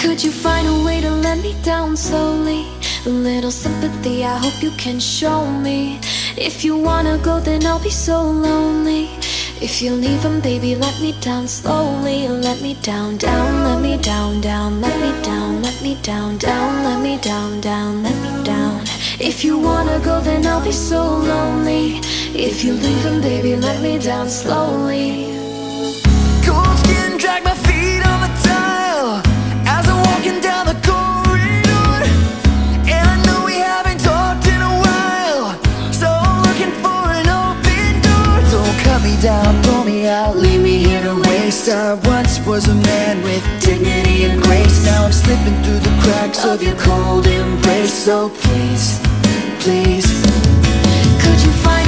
Could you find a way to let me down slowly? A little sympathy, I hope you can show me. If you wanna go, then I'll be so lonely. If you're leaving, baby, let me down slowly. Let me down, down, let me down, down, let me down, let me down, down, let me down, down, let me down. If you wanna go, then I'll be so lonely. If you're leaving, baby, let me down slowly. Cold skin, drag my feet on the tile as I'm walking down the corridor. And I know we haven't talked in a while, so I'm looking for an open door. Don't cut me down, pull me out, leave me here to waste. I once was a man with dignity and grace. Now I'm slipping through the cracks of your cold embrace. So please, please, could you find